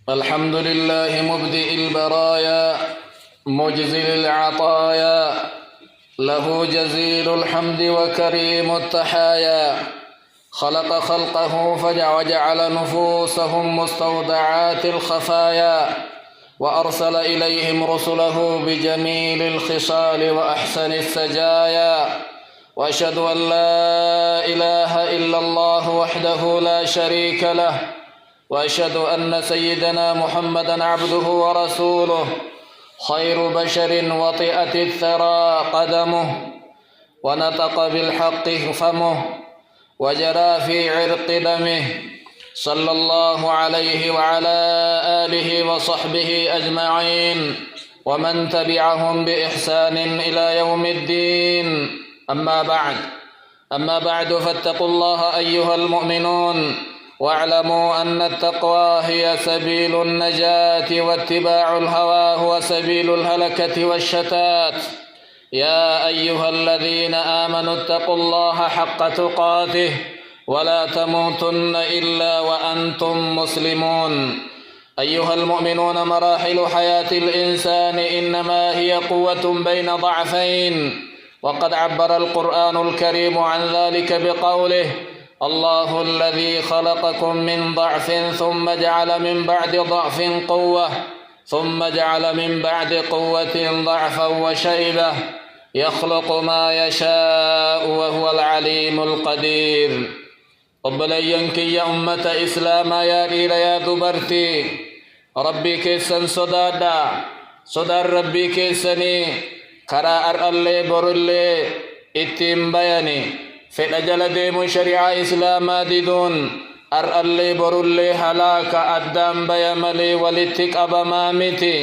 الحمد لله مبدئ البرايا مجزل العطايا، له جزيل الحمد وكريم التحايا. خلق خلقه وجعل نفوسهم مستودعات الخفايا، وأرسل إليهم رسله بجميل الخصال وأحسن السجايا. وأشهد أن لا إله إلا الله وحده لا شريك له، وأشهد أن سيدنا محمدًا عبده ورسوله، خير بشر وطئت الثرى قدمه، ونطق بالحق فمه، وجرى في عرق دمه، صلى الله عليه وعلى آله وصحبه أجمعين، ومن تبعهم بإحسان إلى يوم الدين. أما بعد فاتقوا الله أيها المؤمنون، واعلموا أن التقوى هي سبيل النجاة، واتباع الهوى هو سبيل الهلكة والشتات. يا أيها الذين آمنوا اتقوا الله حق تقاته، ولا تموتن إلا وأنتم مسلمون. أيها المؤمنون، مراحل حياة الإنسان إنما هي قوة بين ضعفين، وقد عبر القرآن الكريم عن ذلك بقوله: الله الذي خلقكم من ضعف ثم جعل من بعد ضعف قوة، ثم جعل من بعد قوة ضعفا وشيبة، يخلق ما يشاء وهو العليم القدير. obboleeyyan kiyya ummata islaamaa yaa dhiira yaa dubartii, rabbii keessan sodaadhaa. Sodaan rabbii keessanii karaa ar'allee borullee ittiin bayani. Fedha jala deemuun shari'aa islaamaa diduun ar'allee borullee halaaka addaan baya malee walitti qabamaa miti.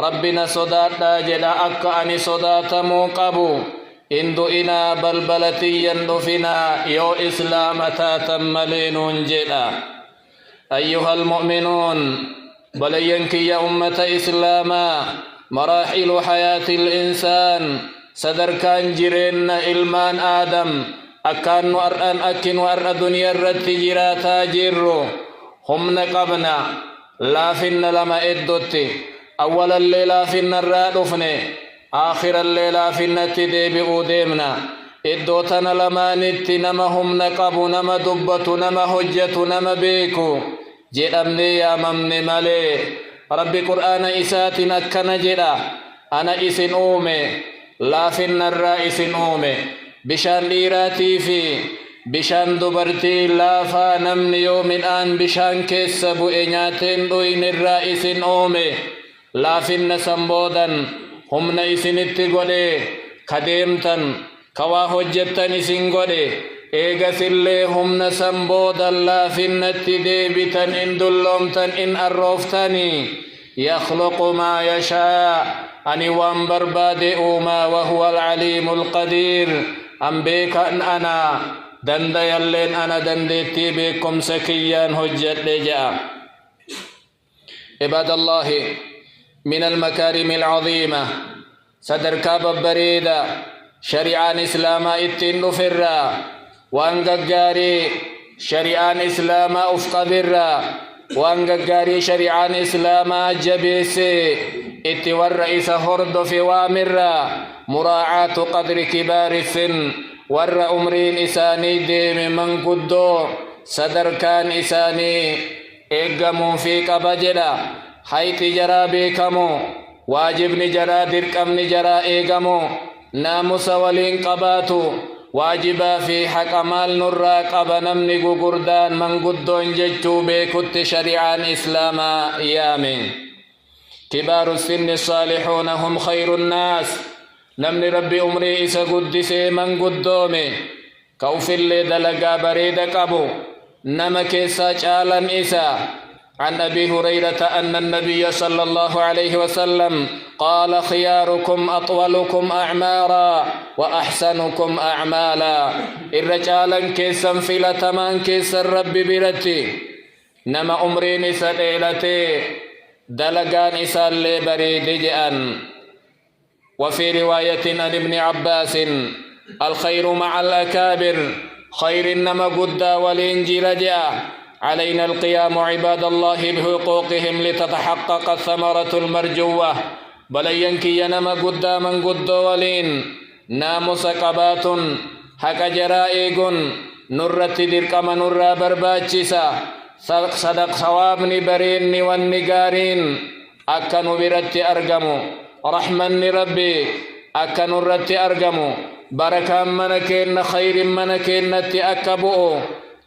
Rabbina sodaadhaa jedha akka ani sodaatamuu qabu. In du'inaa balbalatiyyan dhufinaa yoo islaama taatan malee nuun jedha. Ayyuhal mu'minuun, obboleeyyan kiyya ummata islaamaa, maraaxilu hayaatil insaan, sadarkaan jireenna ilmaan aadam akkaan nu har'a duniyaa irratti jiraataa jirru humna qabna. Laafinna lama eddotti, awwalallee laafinna irraa dhufne, aakhirallee laafinnatti deebi'uu deemna. Iddoo tana lamaanitti nama humna qabu, nama dubbatu, nama hojjetu, nama beeku jedhamnee yaamamne malee. Rabbi qur'aana isaatiin akkana jedha: ana isin uume, laafinnarraa isin uume. Bishaan dhiiraatii fi bishaan dubartii laafaa namni yoo midhaan bishaan keessa bu'e nyaateen dhuyinirraa isin uume. Laafinna san boodan humna isinitti godhe, kadeemtan kawaa hojjettan isin godhe. Eegasillee humna san boodan laafinnatti deebitan, in dulloomtan, in arrooftanii. yakhluqu maa yashaa, ani waan barbaade uumaa, wahuwa alcaliimu alqadiir, an beekan ana, dandayalleen ana, dandeettii beekumsa kiyyaan hojjedhe jedha. cibaadallahi, min almakaarimi alcaziima, sadarkaa babbareeda shari'aan islaamaa ittiin dhufirraa, waan gaggaarii shari'aan islaamaa uf qabirraa, waan gaggaarii shari'aan islaamaa jabeesse itti warra isa hordofe waamirraa, muraacaatu qadri kibaari sin, warra umriin isaanii deeme manguddoo sadarkaan isaanii eeggamuu fi qaba jedha. Hayxi jaraa beekamu, waajibni jaraa, dirqamni jaraa eegamu, naamusa waliin qabaatu, waajibaa fi haqa maal nurraa qaba namni gugurdaan manguddoon jechuu beekutti shari'aan islaamaa yaame. kibaaru sinni saalixuuna hum khayru nnaas, namni rabbi umrii isa guddisee manguddoome ka ufillee dalagaa bareeda qabu nama keessaa caalan isa. عن أبي هريرة أن النبي صلى الله عليه وسلم قال: خياركم أطولكم أعمارا وأحسنكم أعمالا. الرجالا كيسا فلتمان كيسا الرب برتي، نما أمرين سديلتي دلقان إسال بريد جأن. وفي رواية عن ابن عباس: الخير مع الأكابر، خير نما قد والإنجيل جاء. علينا القيام عباد الله بحقوقهم لتتحقق الثمرة المرجوة بلينكي ينما قداما قد ولين ناموس قبات حق جرائق نرت درقم نرى برباچسا صدق ثوابني برين والنقارين أكا نبرت أرقمو رحمن ربي أكا نرت أرقمو بركة منكين خير منكين نتي أكبؤ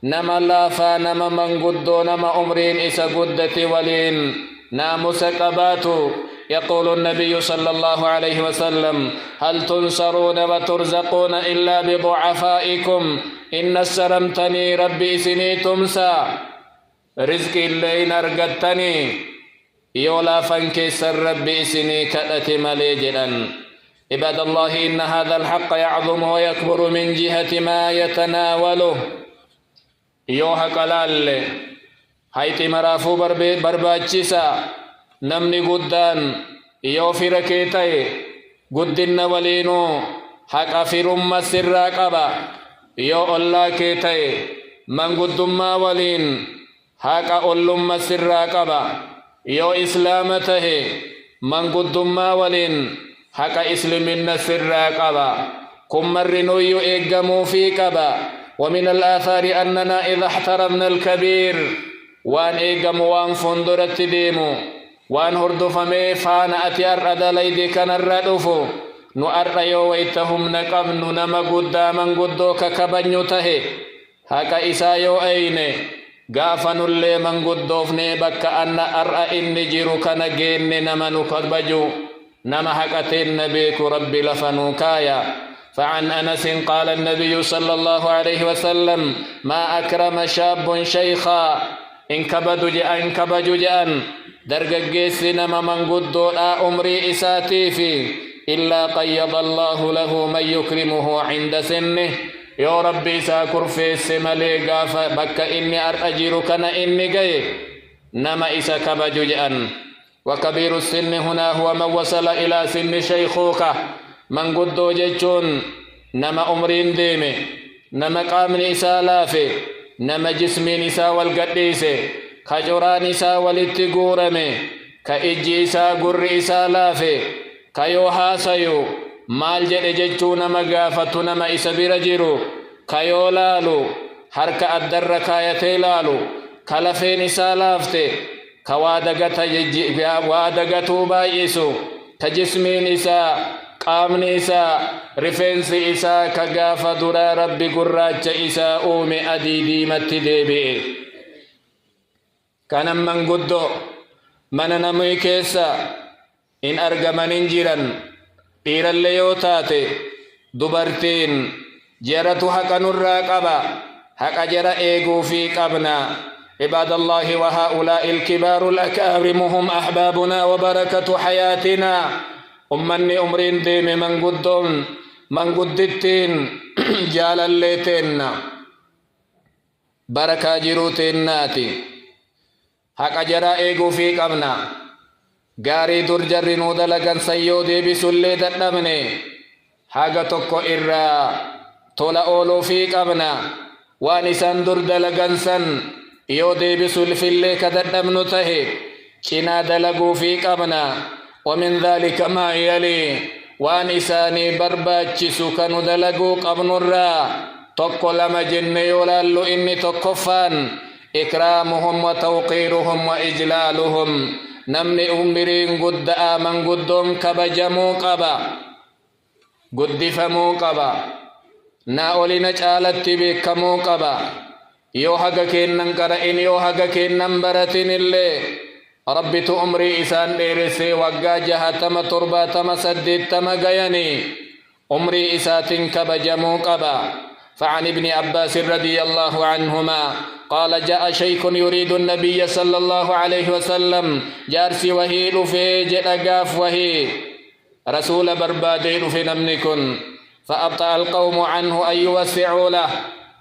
نما لافا نما من قدو نما أمرين إسا قدت ولين ناموس قباتو يقول النبي صلى الله عليه وسلم هل تنصرون وترزقون إلا بضعفائكم إن السلمتني ربي سني تمسى رزق اللين أرقدتني يولا فانكسر ربي سني كأت مليجلا عباد الله إن هذا الحق يعظم ويكبر من جهة ما يتناوله يوها قلال هايتي مرافو برباچسا نمني قدان يو فركيتي قدن ولينو حق فرم سرا قبا يو الله كيتي من قدما ولين حق أولم سرا قبا يو إسلامته من قدما ولين حق إسلامنا سرا قبا كم مرنو يو إيقامو في قبا ومن الآثار أننا إذا احترمنا الكبير وان إيقامو وان فندرت ديمو وان هردفمي فانا أتي أرد ليدي كان الردفو نو أرأيو ويتهم نقبن نما قداما قدوك كبنيو تهي هكا إسايو أيني غافن اللي من قدوفني بك أن أرأى إني جيرو كان جيني نما نكبجو نما هكتين نبيك ربي لفنوكايا فعن أنس قال النبي صلى الله عليه وسلم ما أكرم شاب شيخا إن كبجو جأن درجيس نما من قدو لا أمري إساتي في إلا قيض الله له من يكرمه عند سنه يا ربي ساكر في السمالي قافا بك إني أرأجرك إني جاي نما إسا كبجوجأن وكبير السن هنا هو من وصل إلى سن شيخوكة من قدو جيشون نما أمرين ديمي نما قام إسا لافي نما جسم إسا والقديسي كجران إسا والاتقورمي كإجي إسا قر إسا لافي كيو سيو مال جد ججو نما غافتو نما إسا برجرو كيو لالو حرك الدر كايتي لالو كلفين إسا لافتي كوادقتو بايسو كجسمين إسا قامن إسا رفنس إسا كغاف درا ربي قراج إسا أومي أديدي متدبئ كان من قدو من نمي كيسا إن أرغمن جيران دير الليوتات دبرتين جرتو حق نراقبا حق جرى إيغو في قبنا عباد الله وهؤلاء الكبار الأكارم هم أحبابنا وبركة حياتنا أمني أمرين ديم من قدون من قدتين جال الليتين بركة جروتين ناتي حق جرى إيغو في قبنا غاري در جرنو دلغن سيو دي بسولي ددمني حاجة توكو إرّا تولا أولو في قبنا وانسان در دلغن سن يو دي بسول في اللي كددمنو تهي چنا دلغو في قبنا ومن ذلك ما يلي وانساني برباچسو كانو دلغو قبن الرّا توكو لما جن يولالو إني توكفان إكرامهم وتوقيرهم وإجلالهم نمني أمرين قد آمن قدهم كبجمو قبا قد فمو قبا ناولي نجالت بكمو قبا يو حقا كينن قرأين يو حقا كينن برتين اللي ربي تأمري إسان ديرسي وقا جهتم ترباتم سددتم غياني أمري إساتين كبجمو قبا فعن ابن عباس رضي الله عنهما قال جاء شيخ يريد النبي صلى الله عليه وسلم جارسي وهي في جدقاف وهي رسول بربادين في نمنكن فأبطأ القوم عنه أن يوسعوا له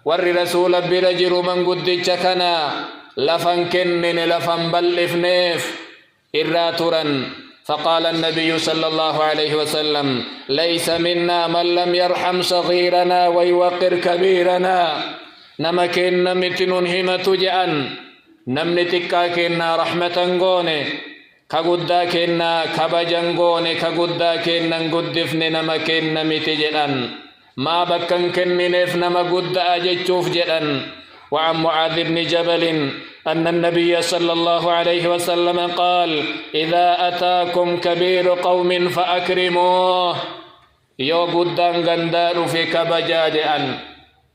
ور رسول برجر من قد جكنا لفن كنن لفن بلفنيف إراترا فقال النبي صلى الله عليه وسلم ليس منا من لم يرحم صغيرنا ويوقر كبيرنا نما كنا متنون همة جأن نمني تكا كنا رحمة غوني كغدا كنا كبجن غوني كغدا كنا غدفن نما كنا متجأن ما بكن كننف نما غدا أجتشوف جأن. وعن معاذ بن جبل أن النبي صلى الله عليه وسلم قال إذا أتاكم كبير قوم فأكرموه يو قدان غندار في كبجاجأن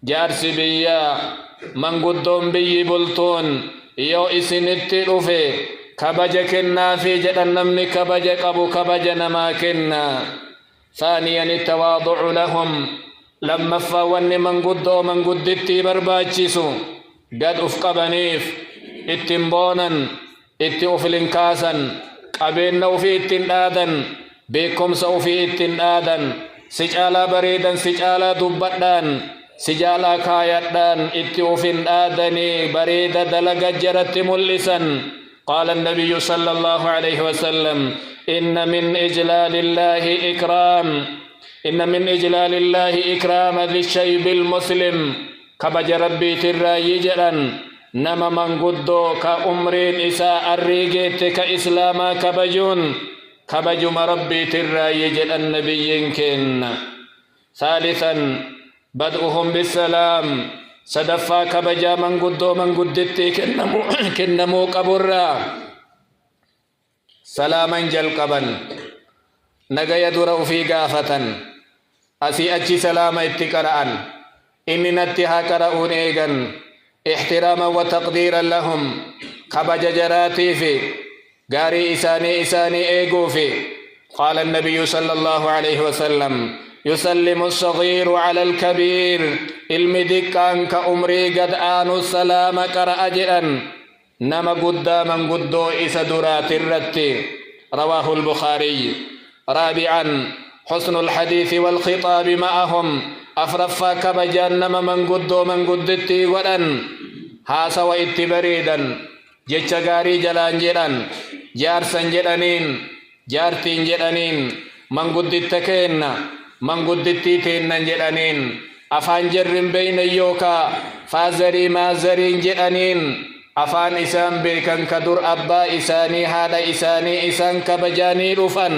جارس بيا من قدوم بي بلتون يو إسنت رفي كبجكنا في جدن نمني كبجك أبو كبجنا ما كنا. ثانيا التواضع لهم لما فاون من قدو من قدتي برباچسو قد أفقبنيف اتنبونا اتنفلنكاسا قبينا وفي اتنادا بكم سوفي اتنادا سجالا بريدا سجالا دبتان سجالا كايتان اتوفن آدني بريدا دلق جرت ملسا. قال النبي صلى الله عليه وسلم إن من إجلال الله إكرام ذي الشيب المسلم كبج ربي تراي جرا نما من قدو كأمرين إساء الريقيت كإسلاما كبجم ربي تراي جرا النبي كن. ثالثا بدؤهم بالسلام سدفا كبجا من قدو من قدتي كنمو قبرا سلاما جلقبا نغا يدور في قافة أسي أجي سلاما اتقرأن إني نتها قرأون إيغن احتراما وتقديرا لهم كبج جراتي في غاري إساني إيغو في. قال النبي صلى الله عليه وسلم يسلم الصغير على الكبير المدكان كأمري قد آنوا السلام قرأ جرا نما قداما قدو إسدرات الرتي. رواه البخاري. رابعا حسن الحديث والخطاب معهم أفرفا كبجان نما من قدو من قدتي ودن هاسا وإتبريدا جتشغاري جلان جران جارسن جرانين جارتين جرانين من قدتكين من قدتين جرانين أفان جرم بين يوكا فازري مازرين جرانين أفان إسان بيكن كدر أبا إساني هذا إساني إسان كبجاني رفن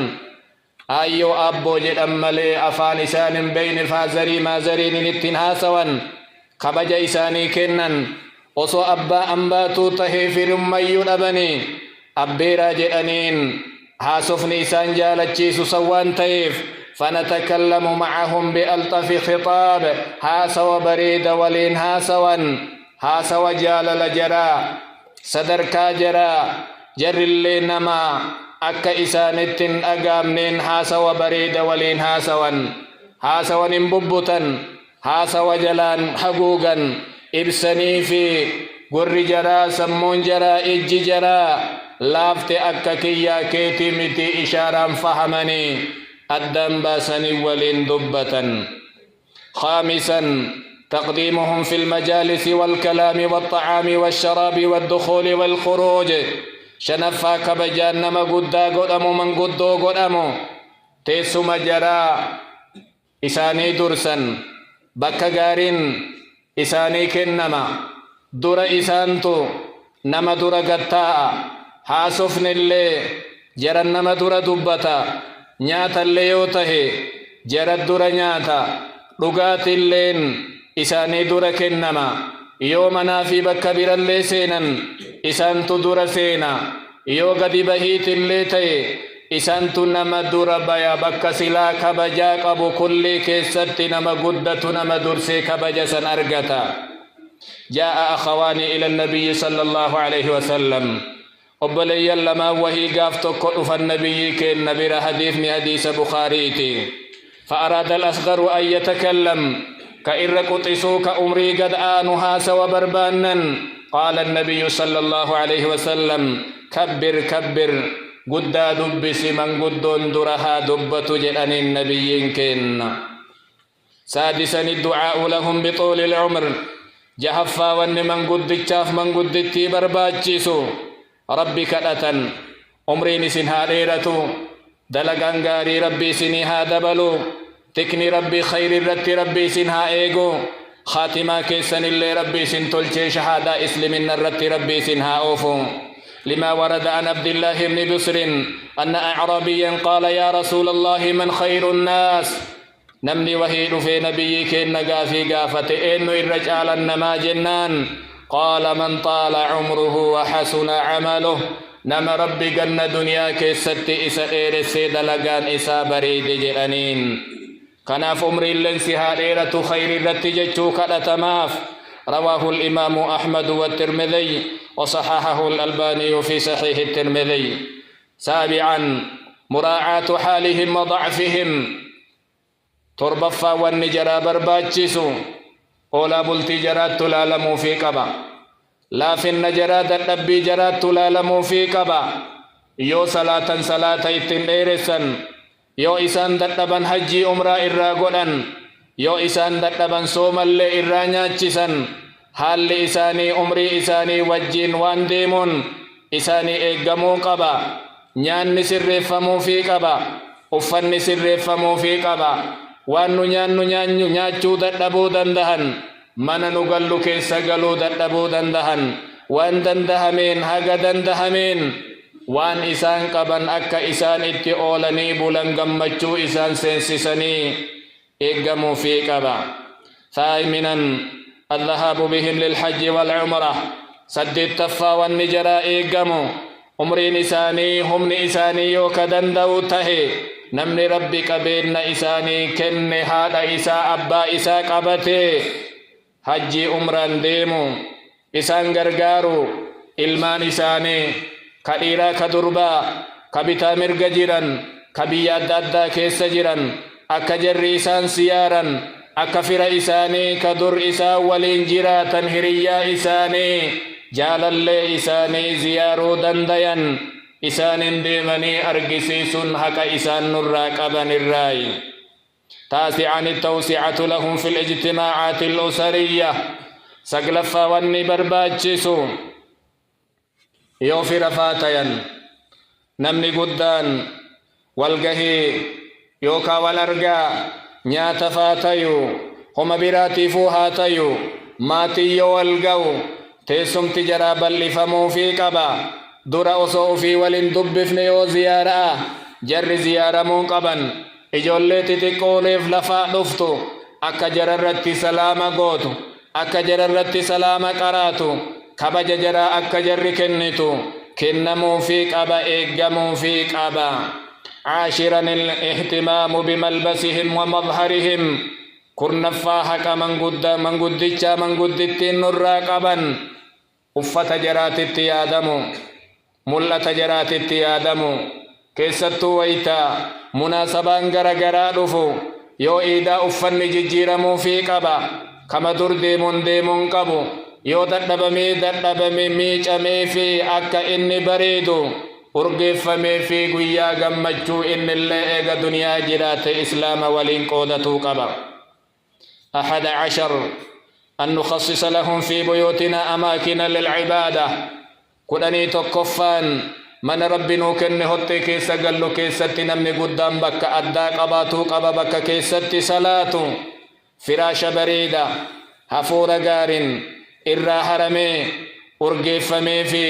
أيو أبو جرم ملي أفان إسان بين فازري مازرين نتنهاسوان كبج إساني كنن وصو أبا أنباتو تهيفر ميو أبني أبيرا جرانين هاسفن إسان جالتشيس سوان تيف فنتكلم معهم بألطف خطاب هاس وبريد ولين هاسوان هاس وجال لجرا صدركا جرا جر اللي نما أكا إسانتين أقامنين هاس وبريد ولين هاسوان انببتا هاس وجلان حقوقا إبسني في قر جرا سمون جرا إج جرا لافت أكا كيا كيتي متي إشارا فهمني الدم باسني ولين دبة. خامسا تقديمهم في المجالس والكلام والطعام والشراب والدخول والخروج. شنفا كبجان نما قدا قدامو من قدو قدامو تيسو مجرا إساني درسا بكا غارين إساني كنما در إسانتو نما در قطاء هاسفن اللي جرن نما در دبتا نياتا اللي يوته جرد در نياتا رقات اللين إساني در كنما يومنا في بكا بر اللي سينا إسانتو در سينا يو قد بهيت اللي تي إسانتو نما در بيا بكا سلا كبجا قبو كل كيست نما قدت نما درسي كبجسا أرقتا. جاء أخواني إلى النبي صلى الله عليه وسلم أبلي لما وهي قافتو كتف النبي كن نبير حديث بخاريتي فأراد الأصغر أن يتكلم كإر قطسو كأمري قد آنها سوى بربانا. قال النبي صلى الله عليه وسلم كبر قدا دبس من قدون درها دبت جلن النبي كن. سادسا الدعاء لهم بطول العمر جهفا ون من قد الشاف من قد التي برباجسو ربي كدتا عمرين سنها ليرتو دلقان غاري ربي سنها دبلو تكني ربي خير الرت ربي سنها ايغو خاتما كيسن اللي ربي سنتلشي شهادة إسلام الرت ربي سنها أوفو لما ورد عن عبد الله بن بسر أن أعرابيا قال يا رسول الله من خير الناس نمني وهيد في نبيك إنك في قافة إنه الرجال النما جنان قال من طال عمره وحسن عمله نما ربي قلنا دنيا كيست إسائر السيد لقان إسا بريد جرانين كناف أمري لنسها ليلة خير الرتججو كالتماف رواه الإمام أحمد والترمذي وصححه الألباني في صحيح الترمذي. سابعا مراعاة حالهم وضعفهم تربفا والنجرى برباجسو أولا بلتي جرات تلالمو في قبا لا في النجرات النبي جرات تلالمو في قبا يو صلاة اتن يو إسان دتبان حجي عمرة إراغودان يو إسان دتبان صوم اللي إرانياتشسان حال إساني عمري إساني وجين وان ديمون إساني إيقامو قبا نيان نسر فمو في قبا أفن نسر فمو في قبا وانو نيان نياتشو دتبو دندهن من نغلو كيسا غلو دتبو دندهن وان دندهمين هاga دندهمين وان إسان قبن أكا إسان إتي أولاني بولن غمچو إسان سنسسني إيقامو في قبا. ثامنا الذهاب بهم للحج والعمرة سد التفا والنجرة إيقامو عمرين إساني هم إساني يوكدن دوته نمني ربي قبين إساني كن هذا إسا أبا إسا قبته حجي عمران ديمو إسان غرغارو إلمان إساني كديرا كدربا كبتا مرغ جيران كبيا دادا كيس جيران أكا جر إسان سياران أكا فر إساني كدر إسا ولين جيراتن هريا إساني جالالي إساني زيارو دنديان إسان ديمني أرقسيسون حكا إسان نراك أبن الراي. تاسعا التوسعة لهم في الاجتماعات الأسرية سقلفا واني برباجسو يوفي رفاتيا نمني قدان والقهي يوكا والأرقا نيات فاتيو هم براتي فوهاتيو ماتي والقو تيسم تجرى بل فمو في قبا درا أصو في ولن دبفن يو زيارة جر زيارة منقبا إجولي تتقوليف لفا دفتو أكا جررت سلام قوتو أكا جررت سلام قراتو كبج جرى أكا جر كنتو كنمو في قبا إيقمو في قبا. عاشرا الاهتمام بملبسهم ومظهرهم كرنفا حكا من قدتشا من قدتين نراقبا أفت جرات التيادمو ملة جرات التيادمو كيستو ويتا مناسبان غرغرا دفو يو إيدا أفن ججيرمو في قبا كما در ديمون قبو يو دردبمي ميجمي في أكا إني بريدو urgeeffamee fi guyyaa gammachuu innillee eega duniyaa jiraate islaama waliin qoodatuu qaba. 11 أن نخصص لهم في بيوتنا أماكن للعبادة كدني تكفان من ربنا كن هتي كيس قالو كيست نمني قدام بك أدى قباتو قبا بك كيست صلاة فراش بريدة حفور غارين إرى حرمي urgeeffamee fi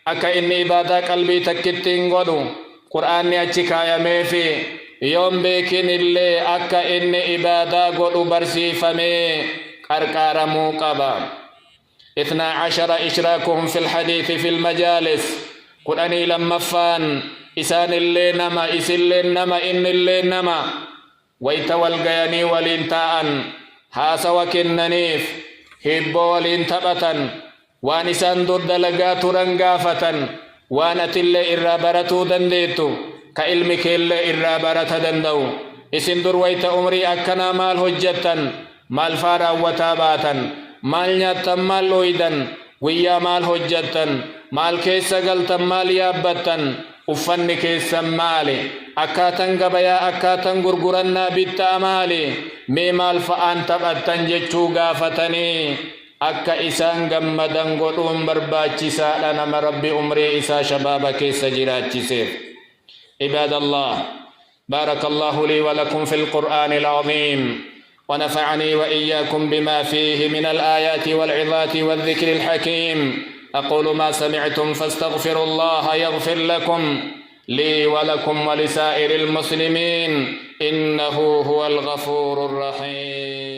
akka inni ibadaa qalbii takkittiin godhu qur'aanni achi kaayamee fi yoom beekin illee akka inni ibadaa godhu barsiifamee qarqaaramuu qaba. 12 إشراكهم في الحديث في المجالس قرآني لما فان إسان اللي نما إس اللي نما إن اللي نما ويتوال غياني والإنتاءن هاسا وكننيف هبو والإنتبتن وان إسان دود دلقات رنقافة وان أتل إرابرتو دنديتو كإلمك اللي إرابرت دندو إسن در ويت أمري أكنا مال هجتن مال فارا وتاباتن مال نياتن مال لويدن ويا مال هجتن مال كيسا قلتن مال يابتن uffanni keessan maali akkaataan gabayaa akkaataan gurgurannaa bittaa maali mee maal fa'aan taphattan jechuu gaafatanii akka isaan gammadan godhuun barbaachisaadha nama rabbi umrii isaa shabaaba keessa jiraachiseef. عباد الله بارك الله لي ولكم في القرآن العظيم ونفعني وإياكم بما فيه من الآيات والعظات والذكر الحكيم. أقول ما سمعتم فاستغفروا الله يغفر لكم، لي ولكم ولسائر المسلمين، إنه هو الغفور الرحيم.